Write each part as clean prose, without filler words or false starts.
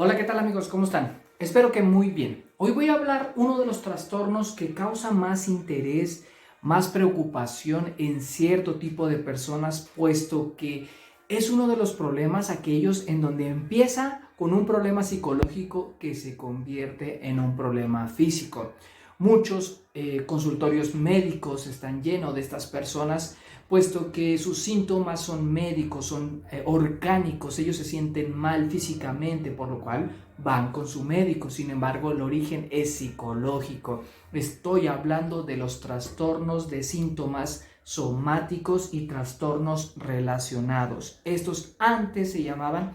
Hola, ¿qué tal amigos? ¿Cómo están? Espero que muy bien. Hoy voy a hablar uno de los trastornos que causa más interés, más preocupación en cierto tipo de personas, puesto que es uno de los problemas aquellos en donde empieza con un problema psicológico que se convierte en un problema físico. Muchos consultorios médicos están llenos de estas personas, puesto que sus síntomas son médicos, son orgánicos, ellos se sienten mal físicamente, por lo cual van con su médico. Sin embargo, el origen es psicológico. Estoy hablando de los trastornos de síntomas somáticos y trastornos relacionados. Estos antes se llamaban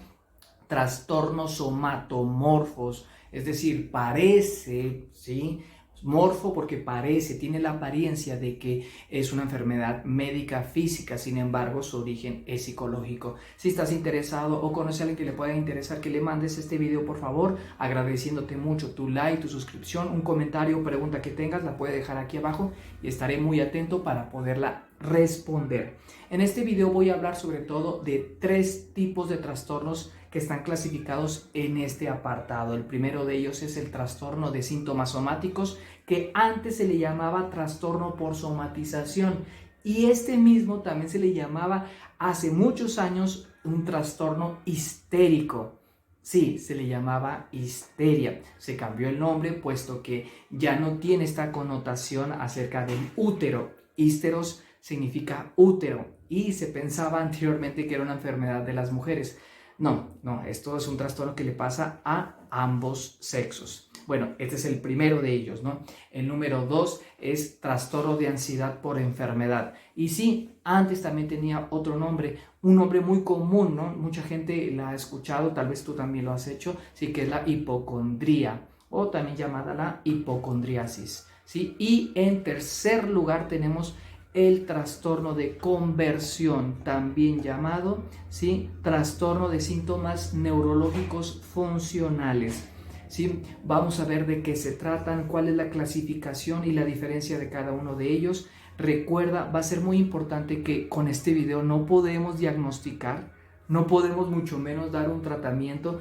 trastornos somatomorfos, es decir, parece, ¿sí? Morfo porque parece, tiene la apariencia de que es una enfermedad médica física, sin embargo su origen es psicológico. Si estás interesado o conoces a alguien que le pueda interesar, que le mandes este video por favor, agradeciéndote mucho tu like, tu suscripción, un comentario o pregunta que tengas, la puedes dejar aquí abajo y estaré muy atento para poderla responder. En este video voy a hablar sobre todo de 3 tipos de trastornos que están clasificados en este apartado. El primero de ellos es el trastorno de síntomas somáticos, que antes se le llamaba trastorno por somatización, y este mismo también se le llamaba hace muchos años un trastorno histérico. Sí, se le llamaba histeria. Se cambió el nombre puesto que ya no tiene esta connotación acerca del útero. Hísteros significa útero y se pensaba anteriormente que era una enfermedad de las mujeres. No, esto es un trastorno que le pasa a ambos sexos. Bueno, este es el primero de ellos, ¿no? El número 2 es trastorno de ansiedad por enfermedad. Y sí, antes también tenía otro nombre, un nombre muy común, ¿no? Mucha gente la ha escuchado, tal vez tú también lo has hecho, sí, que es la hipocondría, o también llamada la hipocondriasis, ¿sí? Y en tercer lugar tenemos el trastorno de conversión, también llamado, ¿sí?, trastorno de síntomas neurológicos funcionales. ¿Sí? Vamos a ver de qué se tratan, cuál es la clasificación y la diferencia de cada uno de ellos. Recuerda, va a ser muy importante que con este video no podemos diagnosticar, no podemos mucho menos dar un tratamiento.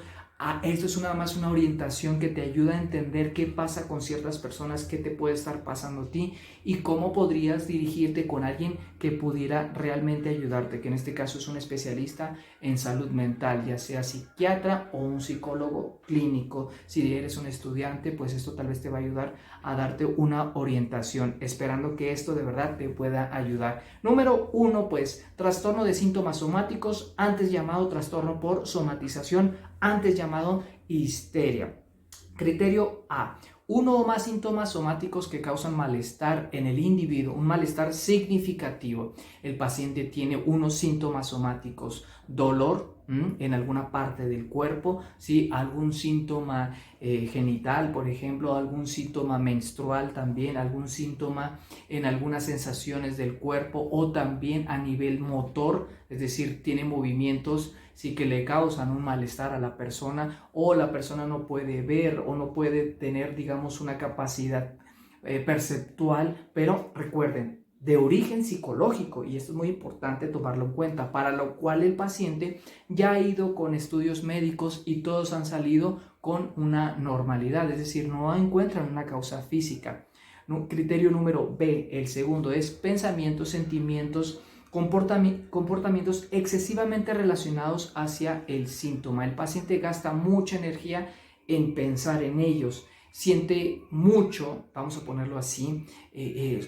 Esto es nada más una orientación que te ayuda a entender qué pasa con ciertas personas, qué te puede estar pasando a ti y cómo podrías dirigirte con alguien que pudiera realmente ayudarte, que en este caso es un especialista en salud mental, ya sea psiquiatra o un psicólogo clínico. Si eres un estudiante, pues esto tal vez te va a ayudar a darte una orientación, esperando que esto de verdad te pueda ayudar. Número 1, pues, trastorno de síntomas somáticos, antes llamado trastorno por somatización, antes llamado histeria. Criterio A: uno o más síntomas somáticos que causan malestar en el individuo, un malestar significativo. El paciente tiene unos síntomas somáticos: dolor en alguna parte del cuerpo, ¿sí?, algún síntoma genital, por ejemplo, algún síntoma menstrual también, algún síntoma en algunas sensaciones del cuerpo, o también a nivel motor, es decir, tiene movimientos sí que le causan un malestar a la persona, o la persona no puede ver o no puede tener, digamos, una capacidad perceptual, pero recuerden, de origen psicológico, y esto es muy importante tomarlo en cuenta, para lo cual el paciente ya ha ido con estudios médicos y todos han salido con una normalidad, es decir, no encuentran una causa física. Criterio número B, el segundo, es pensamientos, sentimientos, comportamientos excesivamente relacionados hacia el síntoma. El paciente gasta mucha energía en pensar en ellos, siente mucho, vamos a ponerlo así,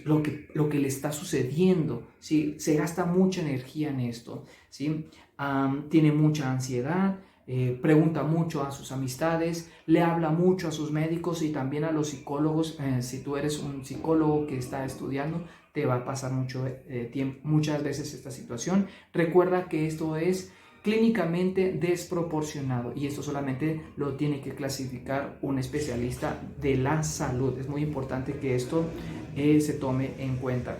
lo que le está sucediendo, ¿sí? Se gasta mucha energía en esto, ¿sí? Tiene mucha ansiedad, pregunta mucho a sus amistades, le habla mucho a sus médicos y también a los psicólogos. Si tú eres un psicólogo que está estudiando, te va a pasar muchas veces esta situación. Recuerda que esto es clínicamente desproporcionado y esto solamente lo tiene que clasificar un especialista de la salud. Es muy importante que esto se tome en cuenta.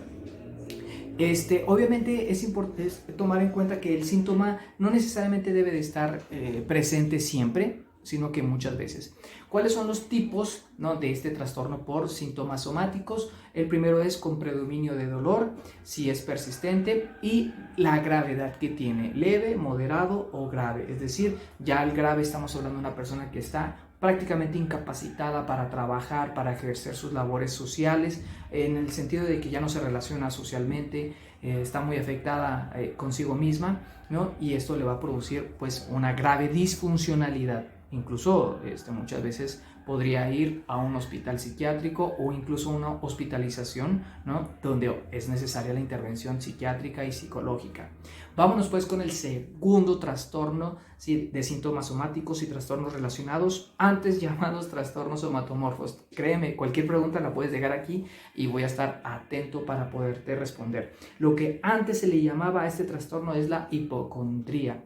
Obviamente es importante tomar en cuenta que el síntoma no necesariamente debe de estar presente siempre, sino que muchas veces. ¿Cuáles son los tipos, ¿no?, de este trastorno por síntomas somáticos? El primero es con predominio de dolor, si es persistente, y la gravedad que tiene, leve, moderado o grave. Es decir, ya el grave estamos hablando de una persona que está prácticamente incapacitada para trabajar, para ejercer sus labores sociales, en el sentido de que ya no se relaciona socialmente, está muy afectada consigo misma, ¿no? Y esto le va a producir pues una grave disfuncionalidad. Incluso muchas veces podría ir a un hospital psiquiátrico o incluso una hospitalización, ¿no?, donde es necesaria la intervención psiquiátrica y psicológica. Vámonos pues con el segundo trastorno, ¿sí?, de síntomas somáticos y trastornos relacionados, antes llamados trastornos somatomorfos. Créeme, cualquier pregunta la puedes dejar aquí y voy a estar atento para poderte responder. Lo que antes se le llamaba a este trastorno es la hipocondría,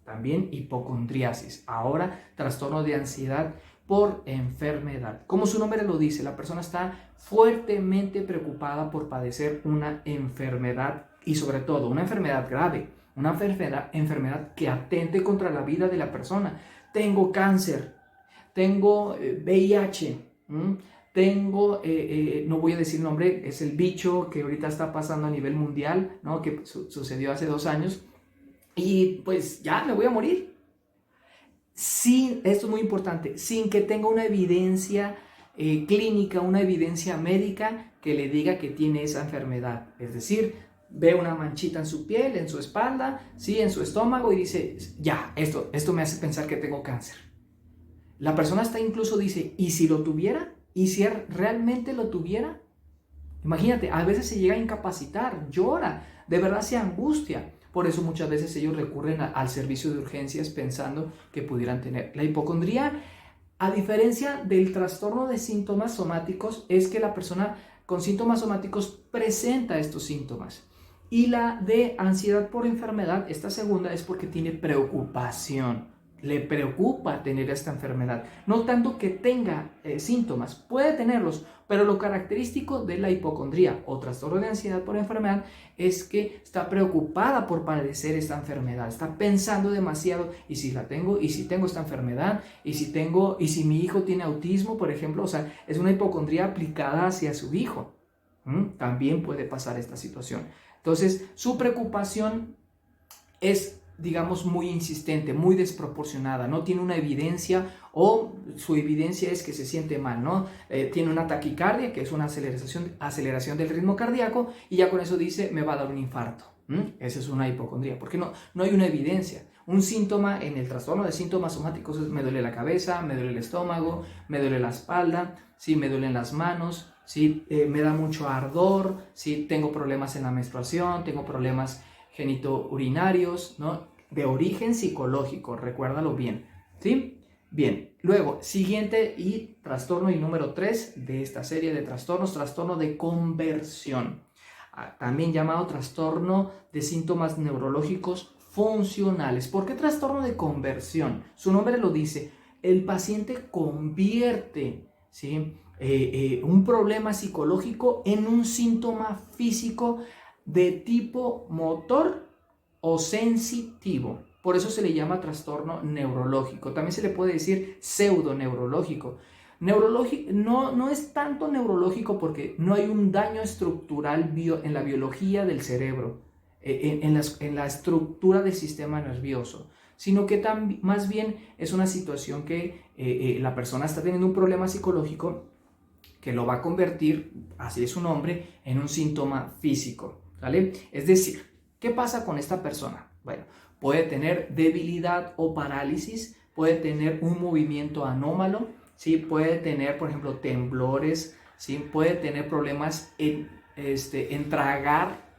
también hipocondriasis, ahora trastorno de ansiedad por enfermedad. Como su nombre lo dice, la persona está fuertemente preocupada por padecer una enfermedad y sobre todo una enfermedad grave, una enfermedad que atente contra la vida de la persona. Tengo cáncer, tengo VIH, tengo, no voy a decir nombre, es el bicho que ahorita está pasando a nivel mundial, ¿no?, que sucedió hace 2 años, y pues ya me voy a morir. Sin, esto es muy importante, sin que tenga una evidencia clínica, una evidencia médica que le diga que tiene esa enfermedad. Es decir, ve una manchita en su piel, en su espalda, ¿sí?, en su estómago, y dice, ya, esto me hace pensar que tengo cáncer. La persona está incluso dice, ¿y si lo tuviera? ¿Y si realmente lo tuviera? Imagínate, a veces se llega a incapacitar, llora, de verdad se angustia. Por eso muchas veces ellos recurren al servicio de urgencias pensando que pudieran tener. La hipocondría, a diferencia del trastorno de síntomas somáticos, es que la persona con síntomas somáticos presenta estos síntomas. Y la de ansiedad por enfermedad, esta segunda, es porque tiene preocupación. Le preocupa tener esta enfermedad. No tanto que tenga síntomas, puede tenerlos, pero lo característico de la hipocondría o trastorno de ansiedad por enfermedad es que está preocupada por padecer esta enfermedad. Está pensando demasiado, y si la tengo, y si tengo esta enfermedad, y si mi hijo tiene autismo, por ejemplo. O sea, es una hipocondría aplicada hacia su hijo. También puede pasar esta situación. Entonces, su preocupación es, digamos, muy insistente, muy desproporcionada, no tiene una evidencia, o su evidencia es que se siente mal, ¿no? Tiene una taquicardia, que es una aceleración del ritmo cardíaco, y ya con eso dice, me va a dar un infarto. Esa es una hipocondría, porque no hay una evidencia. Un síntoma en el trastorno de síntomas somáticos es, me duele la cabeza, me duele el estómago, me duele la espalda, ¿sí?, me duelen las manos, ¿sí?, me da mucho ardor, ¿sí?, tengo problemas en la menstruación, tengo problemas genitourinarios, ¿no?, de origen psicológico, recuérdalo bien, ¿sí? Bien, luego, siguiente y trastorno y número 3 de esta serie de trastornos, trastorno de conversión, también llamado trastorno de síntomas neurológicos funcionales. ¿Por qué trastorno de conversión? Su nombre lo dice, el paciente convierte, ¿sí?, un problema psicológico en un síntoma físico de tipo motor o sensitivo. Por eso se le llama trastorno neurológico. También se le puede decir pseudoneurológico. No es tanto neurológico porque no hay un daño estructural en la biología del cerebro, en la estructura del sistema nervioso, sino que más bien es una situación que la persona está teniendo un problema psicológico que lo va a convertir, así es su nombre, en un síntoma físico, ¿vale? Es decir, ¿qué pasa con esta persona? Bueno, puede tener debilidad o parálisis, puede tener un movimiento anómalo, ¿sí?, puede tener, por ejemplo, temblores, ¿sí?, puede tener problemas en tragar,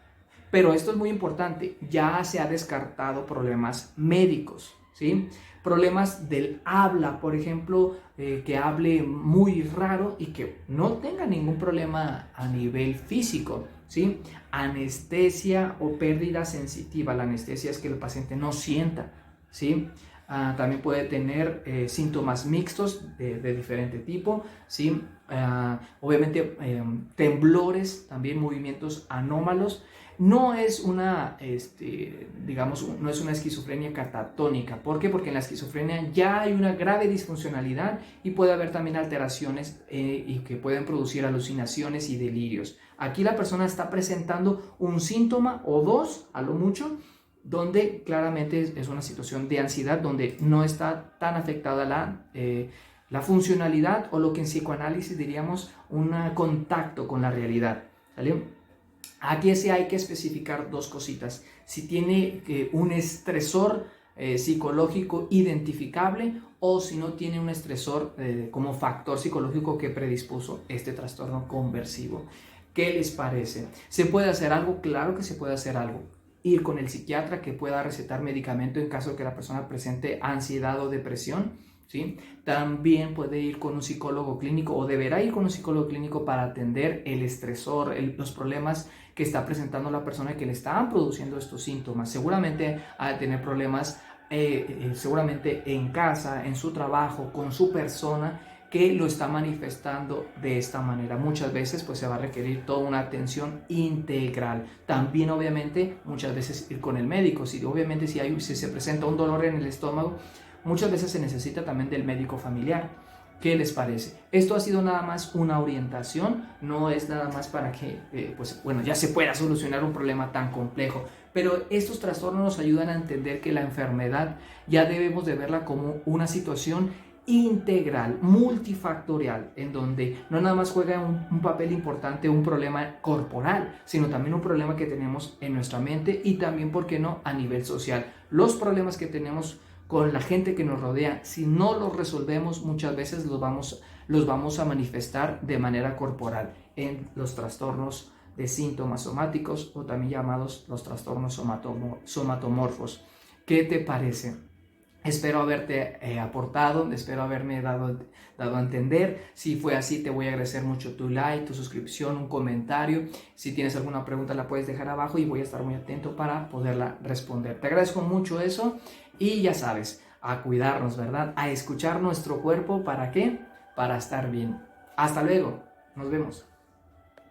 pero esto es muy importante, ya se ha descartado problemas médicos, ¿sí? Problemas del habla, por ejemplo, que hable muy raro y que no tenga ningún problema a nivel físico, ¿sí? Anestesia o pérdida sensitiva. La anestesia es que el paciente no sienta, ¿sí? También puede tener síntomas mixtos de diferente tipo, ¿sí? Obviamente temblores, también movimientos anómalos. No es una, digamos, no es una esquizofrenia catatónica. ¿Por qué? Porque en la esquizofrenia ya hay una grave disfuncionalidad y puede haber también alteraciones y que pueden producir alucinaciones y delirios. Aquí la persona está presentando un síntoma o dos, a lo mucho, donde claramente es una situación de ansiedad, donde no está tan afectada la funcionalidad o lo que en psicoanálisis diríamos un contacto con la realidad. ¿Sale? Aquí sí hay que especificar dos cositas. Si tiene un estresor psicológico identificable o si no tiene un estresor como factor psicológico que predispuso este trastorno conversivo. ¿Qué les parece? ¿Se puede hacer algo? Claro que se puede hacer algo. Ir con el psiquiatra que pueda recetar medicamento en caso de que la persona presente ansiedad o depresión. ¿Sí? También puede ir con un psicólogo clínico o deberá ir con un psicólogo clínico para atender el estresor, los problemas que está presentando la persona que le están produciendo estos síntomas. Seguramente ha de tener problemas seguramente en casa, en su trabajo, con su persona que lo está manifestando de esta manera. Muchas veces pues se va a requerir toda una atención integral. También obviamente muchas veces ir con el médico. Si se presenta un dolor en el estómago, muchas veces se necesita también del médico familiar. ¿Qué les parece? Esto ha sido nada más una orientación, no es nada más para que ya se pueda solucionar un problema tan complejo. Pero estos trastornos nos ayudan a entender que la enfermedad ya debemos de verla como una situación integral, multifactorial, en donde no nada más juega un papel importante un problema corporal, sino también un problema que tenemos en nuestra mente y también, ¿por qué no?, a nivel social. Los problemas que tenemos con la gente que nos rodea, si no los resolvemos, muchas veces los vamos a manifestar de manera corporal en los trastornos de síntomas somáticos o también llamados los trastornos somatomorfos. ¿Qué te parece? Espero haberte aportado, espero haberme dado a entender. Si fue así, te voy a agradecer mucho tu like, tu suscripción, un comentario. Si tienes alguna pregunta, la puedes dejar abajo y voy a estar muy atento para poderla responder. Te agradezco mucho eso y ya sabes, a cuidarnos, ¿verdad? A escuchar nuestro cuerpo. ¿Para qué? Para estar bien. Hasta luego. Nos vemos.